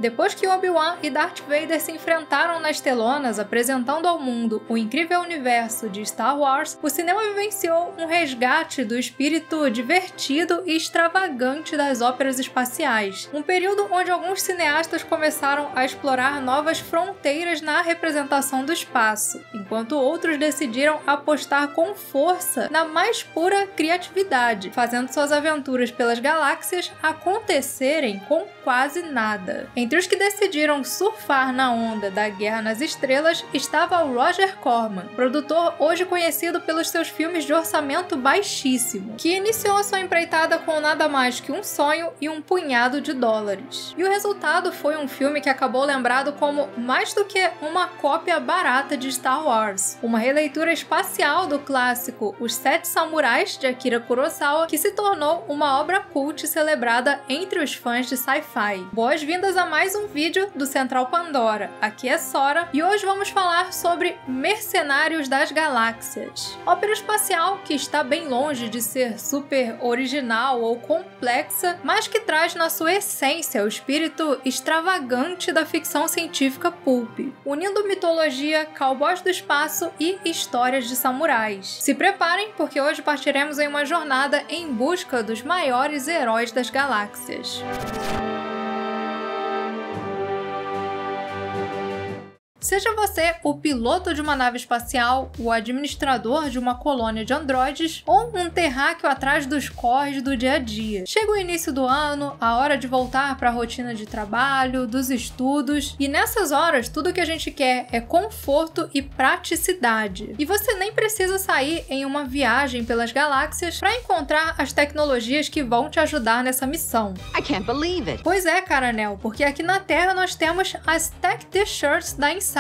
Depois que Obi-Wan e Darth Vader se enfrentaram nas telonas apresentando ao mundo o incrível universo de Star Wars, o cinema vivenciou um resgate do espírito divertido e extravagante das óperas espaciais, um período onde alguns cineastas começaram a explorar novas fronteiras na representação do espaço, enquanto outros decidiram apostar com força na mais pura criatividade, fazendo suas aventuras pelas galáxias acontecerem com quase nada. Entre os que decidiram surfar na onda da Guerra nas Estrelas estava o Roger Corman, produtor hoje conhecido pelos seus filmes de orçamento baixíssimo, que iniciou a sua empreitada com nada mais que um sonho e um punhado de dólares. E o resultado foi um filme que acabou lembrado como mais do que uma cópia barata de Star Wars, uma releitura espacial do clássico Os Sete Samurais de Akira Kurosawa, que se tornou uma obra cult celebrada entre os fãs de sci-fi. Boas-vindas a mais um vídeo do Central Pandora. Aqui é Sora e hoje vamos falar sobre Mercenários das Galáxias. Ópera espacial que está bem longe de ser super original ou complexa, mas que traz na sua essência o espírito extravagante da ficção científica pulp, unindo mitologia, cowboys do espaço e histórias de samurais. Se preparem, porque hoje partiremos em uma jornada em busca dos maiores heróis das galáxias. Seja você o piloto de uma nave espacial, o administrador de uma colônia de androides ou um terráqueo atrás dos corres do dia a dia. Chega o início do ano, a hora de voltar para a rotina de trabalho, dos estudos, e nessas horas tudo que a gente quer é conforto e praticidade. E você nem precisa sair em uma viagem pelas galáxias para encontrar as tecnologias que vão te ajudar nessa missão. I can't believe it. Pois é, Caranel, porque aqui na Terra nós temos as Tech T-Shirts da Insider,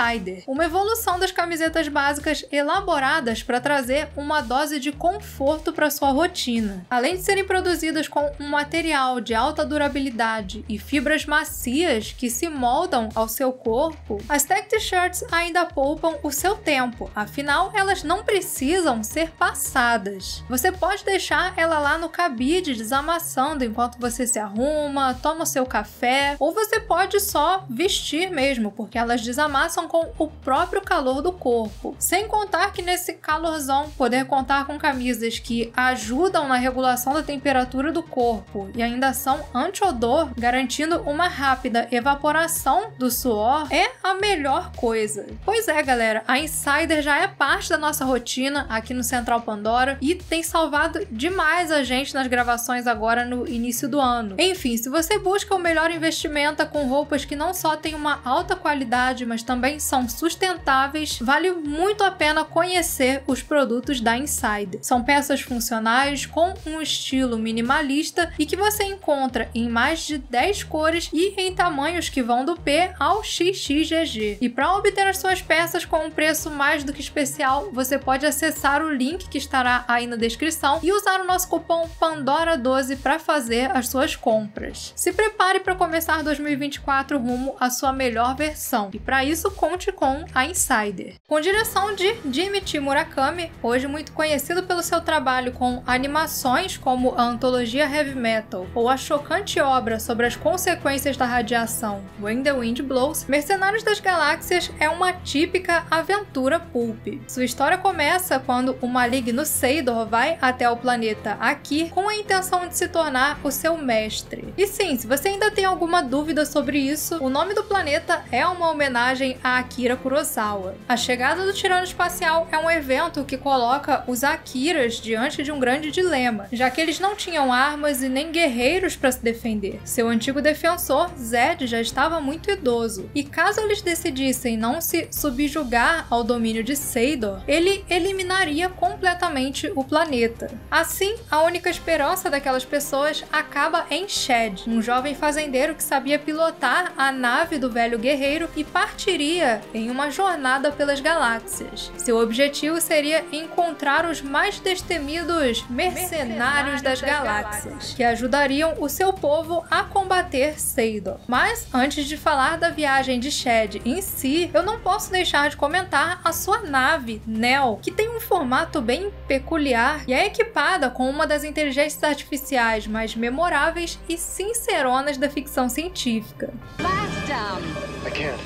uma evolução das camisetas básicas elaboradas para trazer uma dose de conforto para sua rotina. Além de serem produzidas com um material de alta durabilidade e fibras macias que se moldam ao seu corpo, as Tech T-Shirts ainda poupam o seu tempo, afinal elas não precisam ser passadas. Você pode deixar ela lá no cabide desamassando enquanto você se arruma, toma o seu café, ou você pode só vestir mesmo, porque elas desamassam com o próprio calor do corpo. Sem contar que nesse calorzão, poder contar com camisas que ajudam na regulação da temperatura do corpo e ainda são anti-odor, garantindo uma rápida evaporação do suor, é a melhor coisa. Pois é, galera, a Insider já é parte da nossa rotina aqui no Central Pandora e tem salvado demais a gente nas gravações agora no início do ano. Enfim, se você busca o melhor investimento com roupas que não só têm uma alta qualidade, mas também são sustentáveis, vale muito a pena conhecer os produtos da Insider. São peças funcionais com um estilo minimalista e que você encontra em mais de 10 cores e em tamanhos que vão do P ao XXGG. E para obter as suas peças com um preço mais do que especial, você pode acessar o link que estará aí na descrição e usar o nosso cupom PANDORA12 para fazer as suas compras. Se prepare para começar 2024 rumo à sua melhor versão e para isso conte com a Insider. Com direção de Jimmy Murakami, hoje muito conhecido pelo seu trabalho com animações como a antologia Heavy Metal ou a chocante obra sobre as consequências da radiação When the Wind Blows, Mercenários das Galáxias é uma típica aventura pulp. Sua história começa quando o maligno Seidor vai até o planeta Aqui com a intenção de se tornar o seu mestre. E sim, se você ainda tem alguma dúvida sobre isso, o nome do planeta é uma homenagem a Akira Kurosawa. A chegada do tirano espacial é um evento que coloca os Akiras diante de um grande dilema, já que eles não tinham armas e nem guerreiros para se defender. Seu antigo defensor, Zed, já estava muito idoso, e caso eles decidissem não se subjugar ao domínio de Seidor, ele eliminaria completamente o planeta. Assim, a única esperança daquelas pessoas acaba em Shed, um jovem fazendeiro que sabia pilotar a nave do velho guerreiro e partiria embarcaria em uma jornada pelas galáxias. Seu objetivo seria encontrar os mais destemidos mercenários das galáxias, que ajudariam o seu povo a combater Seidor. Mas, antes de falar da viagem de Shed em si, eu não posso deixar de comentar a sua nave, Nell, que tem um formato bem peculiar e é equipada com uma das inteligências artificiais mais memoráveis e sinceronas da ficção científica. I can't.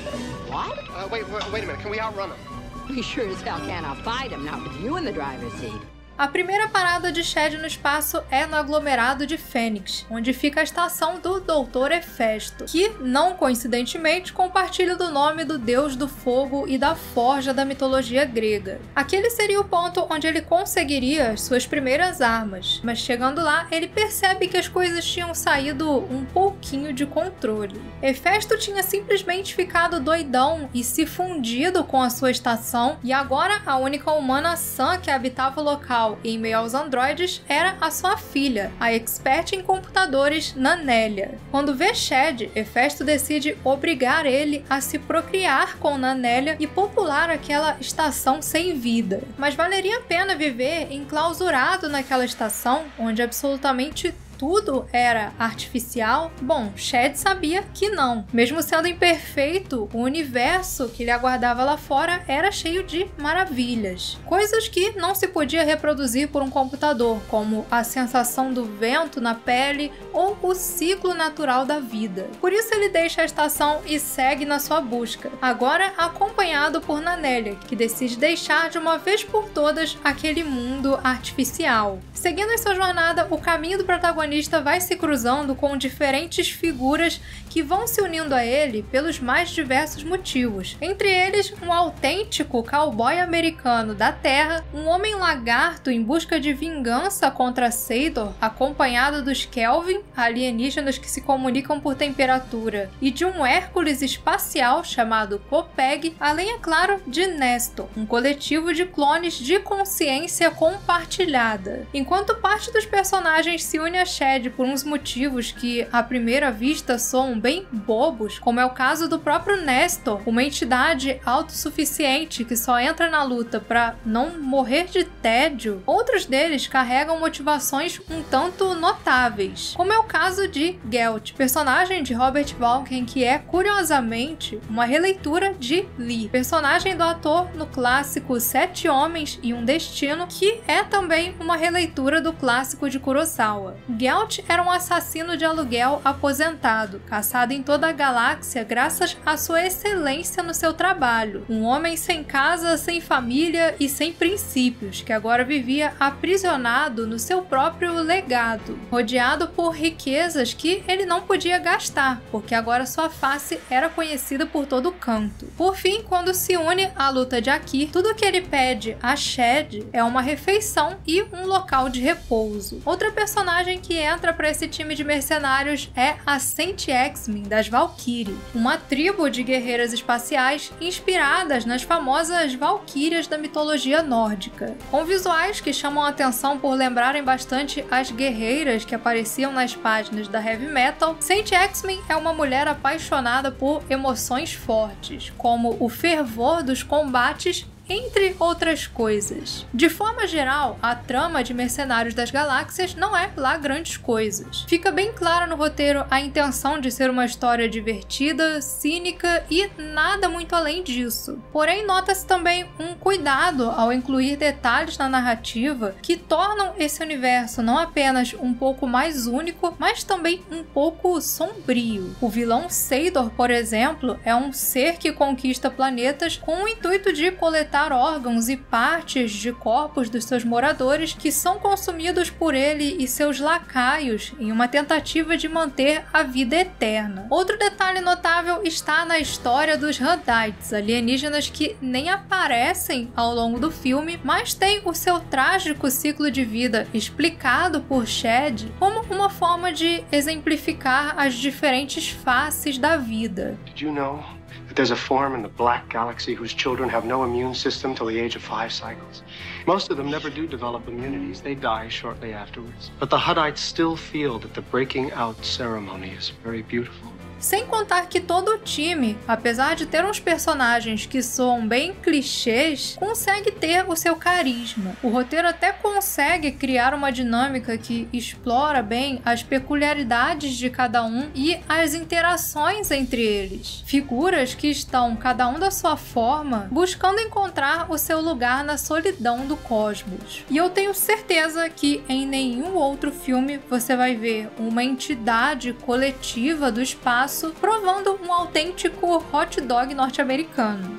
What? Wait a minute. Can we outrun him? We sure as hell can't outfight him, not with you in the driver's seat. A primeira parada de Shed no espaço é no aglomerado de Fênix, onde fica a estação do Dr. Hefesto, que, não coincidentemente, compartilha do nome do deus do fogo e da forja da mitologia grega. Aquele seria o ponto onde ele conseguiria as suas primeiras armas, mas chegando lá, ele percebe que as coisas tinham saído um pouquinho de controle. Hefesto tinha simplesmente ficado doidão e se fundido com a sua estação, e agora a única humana sã que habitava o local em meio aos androides era a sua filha, a expert em computadores Nanélia. Quando vê Shed, Hefesto decide obrigar ele a se procriar com Nanélia e popular aquela estação sem vida. Mas valeria a pena viver enclausurado naquela estação, onde absolutamente tudo era artificial? Bom, Shed sabia que não. Mesmo sendo imperfeito, o universo que lhe aguardava lá fora era cheio de maravilhas. Coisas que não se podia reproduzir por um computador, como a sensação do vento na pele ou o ciclo natural da vida. Por isso ele deixa a estação e segue na sua busca, agora acompanhado por Nanélia, que decide deixar de uma vez por todas aquele mundo artificial. Seguindo em sua jornada, o caminho do protagonista vai se cruzando com diferentes figuras que vão se unindo a ele pelos mais diversos motivos. Entre eles, um autêntico cowboy americano da Terra, um homem lagarto em busca de vingança contra Seidor, acompanhado dos Kelvin, alienígenas que se comunicam por temperatura, e de um Hércules espacial chamado Kopeg, além, é claro, de Nestor, um coletivo de clones de consciência compartilhada. Enquanto parte dos personagens se une a Shed por uns motivos que, à primeira vista, soam bem bobos, como é o caso do próprio Nestor, uma entidade autossuficiente que só entra na luta para não morrer de tédio, outros deles carregam motivações um tanto notáveis, como é o caso de Gelt, personagem de Robert Walken, que é, curiosamente, uma releitura de Lee, personagem do ator no clássico Sete Homens e um Destino, que é também uma releitura do clássico de Kurosawa. Gelt era um assassino de aluguel aposentado, caçado em toda a galáxia graças à sua excelência no seu trabalho. Um homem sem casa, sem família e sem princípios, que agora vivia aprisionado no seu próprio legado, rodeado por riquezas que ele não podia gastar, porque agora sua face era conhecida por todo canto. Por fim, quando se une à luta de Akir, tudo que ele pede a Shed é uma refeição e um local de repouso. Outra personagem que entra para esse time de mercenários é a Saint Exmin das Valkyrie, uma tribo de guerreiras espaciais inspiradas nas famosas Valquírias da mitologia nórdica. Com visuais que chamam a atenção por lembrarem bastante as guerreiras que apareciam nas páginas da Heavy Metal, Saint Exmin é uma mulher apaixonada por emoções fortes, como o fervor dos combates, entre outras coisas. De forma geral, a trama de Mercenários das Galáxias não é lá grandes coisas. Fica bem clara no roteiro a intenção de ser uma história divertida, cínica e nada muito além disso. Porém, nota-se também um cuidado ao incluir detalhes na narrativa que tornam esse universo não apenas um pouco mais único, mas também um pouco sombrio. O vilão Seidor, por exemplo, é um ser que conquista planetas com o intuito de coletar órgãos e partes de corpos dos seus moradores que são consumidos por ele e seus lacaios em uma tentativa de manter a vida eterna. Outro detalhe notável está na história dos Huddites, alienígenas que nem aparecem ao longo do filme, mas têm o seu trágico ciclo de vida explicado por Shed como uma forma de exemplificar as diferentes faces da vida. Did you know that there's a form in the Black Galaxy whose children have no immune system till the age of 5 cycles? Most of them never do develop immunities. They die shortly afterwards. But the Huddites still feel that the breaking out ceremony is very beautiful. Sem contar que todo o time, apesar de ter uns personagens que soam bem clichês, consegue ter o seu carisma. O roteiro até consegue criar uma dinâmica que explora bem as peculiaridades de cada um e as interações entre eles. Figuras que estão, cada um da sua forma, buscando encontrar o seu lugar na solidão do cosmos. E eu tenho certeza que em nenhum outro filme você vai ver uma entidade coletiva do espaço provando um autêntico hot dog norte-americano.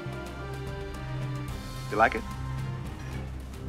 You like it?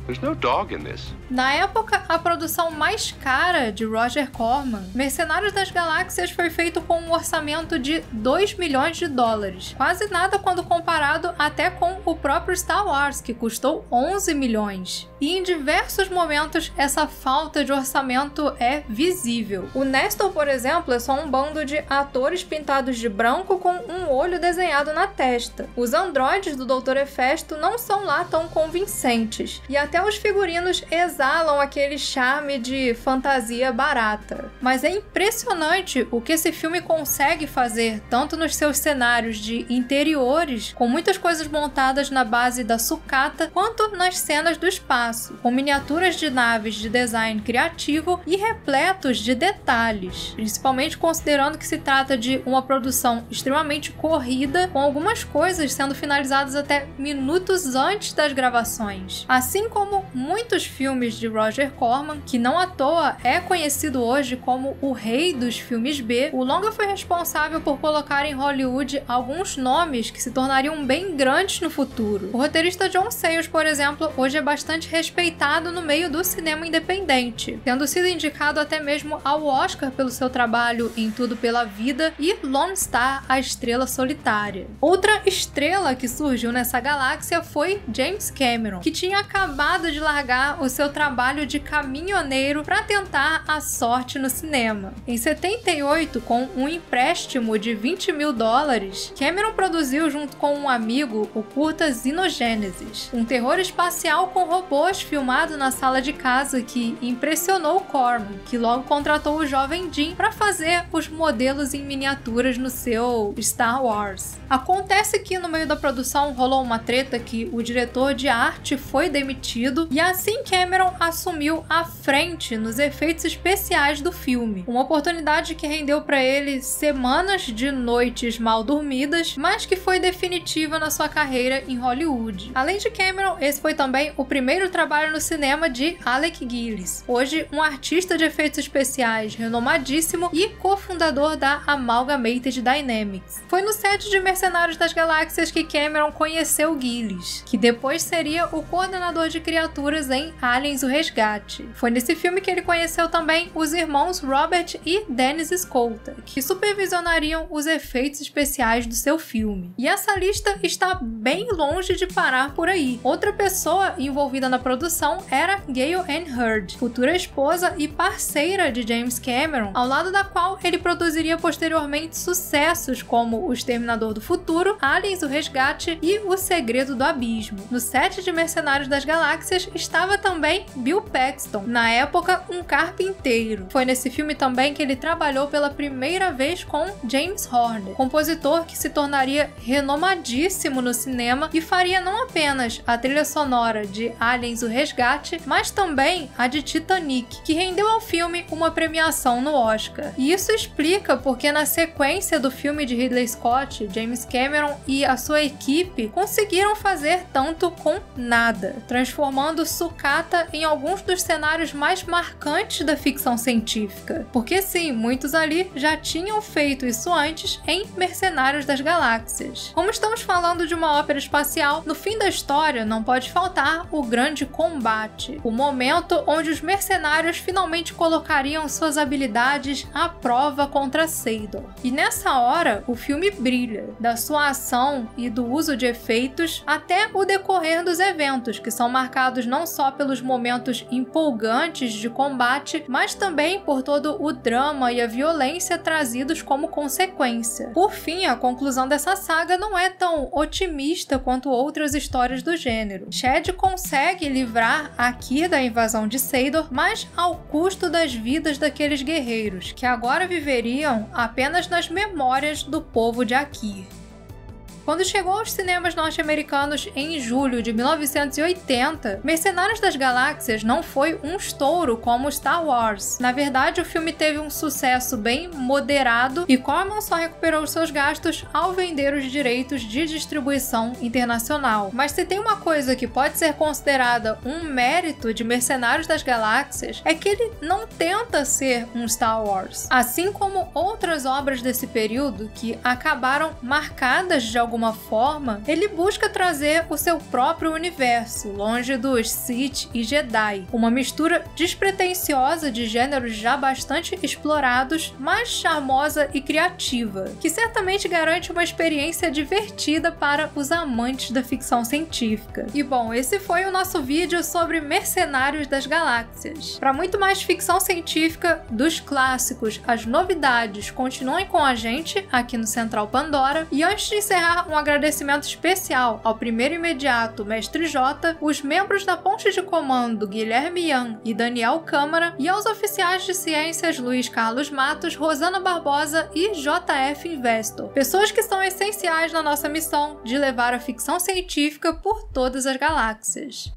There's no dog in this. Na época, a produção mais cara de Roger Corman, Mercenários das Galáxias, foi feito com um orçamento de 2 milhões de dólares. Quase nada quando comparado até com o próprio Star Wars, que custou 11 milhões. E em diversos momentos, essa falta de orçamento é visível. O Nestor, por exemplo, é só um bando de atores pintados de branco com um olho desenhado na testa. Os androides do Dr. Hefesto não são lá tão convincentes. E até os figurinos exalam aquele charme de fantasia barata. Mas é impressionante o que esse filme consegue fazer, tanto nos seus cenários de interiores, com muitas coisas montadas na base da sucata, quanto nas cenas do espaço, com miniaturas de naves de design criativo e repletos de detalhes, principalmente considerando que se trata de uma produção extremamente corrida, com algumas coisas sendo finalizadas até minutos antes das gravações. Assim como muitos filmes de Roger Corman, que não à toa é conhecido hoje como o rei dos filmes B, o longa foi responsável por colocar em Hollywood alguns nomes que se tornariam bem grandes no futuro. O roteirista John Sayles, por exemplo, hoje é bastante respeitado no meio do cinema independente, tendo sido indicado até mesmo ao Oscar pelo seu trabalho em Tudo pela Vida e Lone Star, a Estrela Solitária. Outra estrela que surgiu nessa galáxia foi James Cameron, que tinha acabado de largar o seu trabalho de caminhoneiro para tentar a sorte no cinema. Em 78, com um empréstimo de 20 mil dólares, Cameron produziu junto com um amigo o curta Xenogênesis, um terror espacial com robôs filmado na sala de casa que impressionou Corman, que logo contratou o jovem Jim para fazer os modelos em miniaturas no seu Star Wars. Acontece que no meio da produção rolou uma treta que o diretor de arte foi demitido e assim Cameron assumiu a frente nos efeitos especiais do filme. Uma oportunidade que rendeu para ele semanas de noites mal dormidas, mas que foi definitiva na sua carreira em Hollywood. Além de Cameron, esse foi também o primeiro trabalho no cinema de Alec Gillis, hoje um artista de efeitos especiais renomadíssimo e cofundador da Amalgamated Dynamics. Foi no set de Mercenários das Galáxias que Cameron conheceu Gillis, que depois seria o coordenador de criaturas em Aliens: O Resgate. Foi nesse filme que ele conheceu também os irmãos Robert e Dennis Escolta, que supervisionariam os efeitos especiais do seu filme. E essa lista está bem longe de parar por aí. Outra pessoa envolvida na produção era Gale Anne Hurd, futura esposa e parceira de James Cameron, ao lado da qual ele produziria posteriormente sucessos como O Exterminador do Futuro, Aliens: O Resgate e O Segredo do Abismo. No set de Mercenários das Galáxias estava também Bill Paxton, na época um carpinteiro. Foi nesse filme também que ele trabalhou pela primeira vez com James Horner, compositor que se tornaria renomadíssimo no cinema e faria não apenas a trilha sonora de Aliens: O Resgate, mas também a de Titanic, que rendeu ao filme uma premiação no Oscar. E isso explica porque na sequência do filme de Ridley Scott, James Cameron e a sua equipe conseguiram fazer tanto com nada, transformando sucata em alguns dos cenários mais marcantes da ficção científica. Porque sim, muitos ali já tinham feito isso antes em Mercenários das Galáxias. Como estamos falando de uma ópera espacial, no fim da história não pode faltar o grande combate, o momento onde os mercenários finalmente colocariam suas habilidades à prova contra Seidor. E nessa hora, o filme brilha, da sua ação e do uso de efeitos até o decorrer dos eventos, que são marcados marcados não só pelos momentos empolgantes de combate, mas também por todo o drama e a violência trazidos como consequência. Por fim, a conclusão dessa saga não é tão otimista quanto outras histórias do gênero. Chad consegue livrar Akir da invasão de Sádor, mas ao custo das vidas daqueles guerreiros, que agora viveriam apenas nas memórias do povo de Akir. Quando chegou aos cinemas norte-americanos em julho de 1980, Mercenários das Galáxias não foi um estouro como Star Wars. Na verdade, o filme teve um sucesso bem moderado e Corman só recuperou seus gastos ao vender os direitos de distribuição internacional. Mas se tem uma coisa que pode ser considerada um mérito de Mercenários das Galáxias, é que ele não tenta ser um Star Wars. Assim como outras obras desse período que acabaram marcadas de alguma forma, ele busca trazer o seu próprio universo, longe dos Sith e Jedi. Uma mistura despretensiosa de gêneros já bastante explorados, mas charmosa e criativa, que certamente garante uma experiência divertida para os amantes da ficção científica. E bom, esse foi o nosso vídeo sobre Mercenários das Galáxias. Para muito mais ficção científica, dos clássicos às novidades, continuem com a gente aqui no Central Pandora. E antes de encerrar, um agradecimento especial ao primeiro imediato Mestre J, os membros da Ponte de Comando Guilherme Yan e Daniel Câmara, e aos oficiais de ciências Luiz Carlos Matos, Rosana Barbosa e JF Investor, pessoas que são essenciais na nossa missão de levar a ficção científica por todas as galáxias.